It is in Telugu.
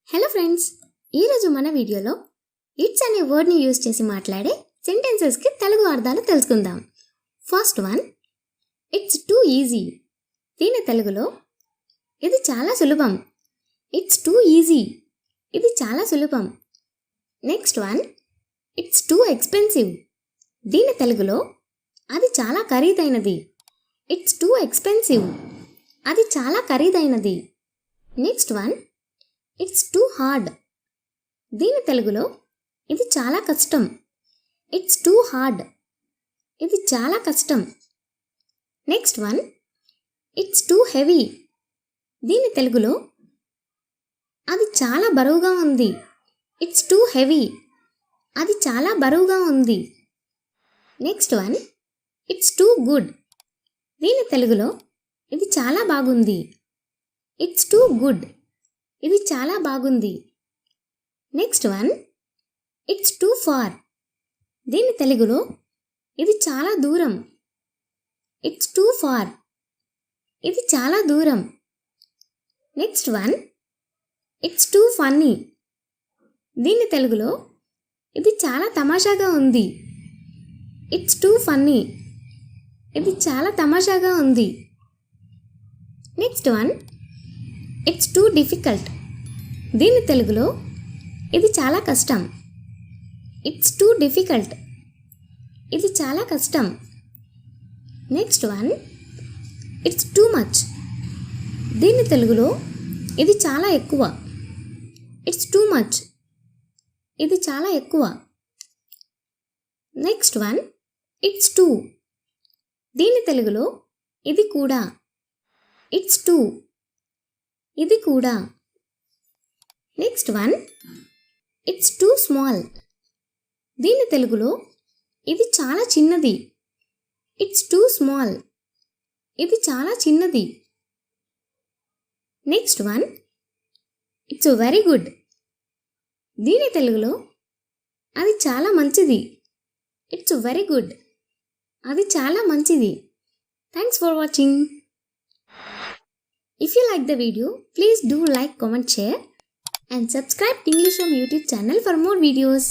హలో ఫ్రెండ్స్, ఈరోజు మన వీడియోలో ఇట్స్ అనే వర్డ్ని యూజ్ చేసి మాట్లాడే సెంటెన్సెస్కి తెలుగు అర్థాలు తెలుసుకుందాం. First one, it's two easy. దీని తెలుగులో ఇది చాలా సులభం. ఇట్స్ టూ ఈజీ, ఇది చాలా సులభం. Next one, it's too expensive. దీని తెలుగులో అది చాలా ఖరీదైనది. ఇట్స్ టూ ఎక్స్పెన్సివ్, అది చాలా ఖరీదైనది. Next one, it's too hard. దీని తెలుగులో ఇది చాలా కష్టం. ఇట్స్ టూ హార్డ్, ఇది చాలా కష్టం. Next one, it's too heavy. దీని తెలుగులో అది చాలా బరువుగా ఉంది. ఇట్స్ టూ హెవీ, అది చాలా బరువుగా ఉంది. Next one, it's too good. దీని తెలుగులో ఇది చాలా బాగుంది. ఇట్స్ టూ గుడ్, ఇది చాలా బాగుంది. Next one, it's too far. దీని తెలుగులో ఇది చాలా దూరం. ఇట్స్ టూ ఫార్, ఇది చాలా దూరం. Next one, it's too funny. దీని తెలుగులో ఇది చాలా తమాషాగా ఉంది. ఇట్స్ టూ ఫన్నీ, ఇది చాలా తమాషాగా ఉంది. Next one, it's too difficult. దీని తెలుగులో ఇది చాలా కష్టం. ఇట్స్ టూ డిఫికల్ట్, ఇది చాలా కష్టం. Next one, it's too much. దీని తెలుగులో ఇది చాలా ఎక్కువ. ఇట్స్ టూ మచ్, ఇది చాలా ఎక్కువ. Next one, it's two. దీని తెలుగులో ఇది కూడా. ఇట్స్ టూ, ఇది కూడా. Next one, it's two small. దీని తెలుగులో ఇది చాలా చిన్నది. ఇట్స్ టూ స్మాల్, ఇది చాలా చిన్నది. Next one, it's very good. దీని తెలుగులో అది చాలా మంచిది. ఇట్స్ వెరీ గుడ్, అది చాలా మంచిది. Thanks for watching. If you like the video, please do like, comment, share and subscribe to English Home YouTube channel for more videos.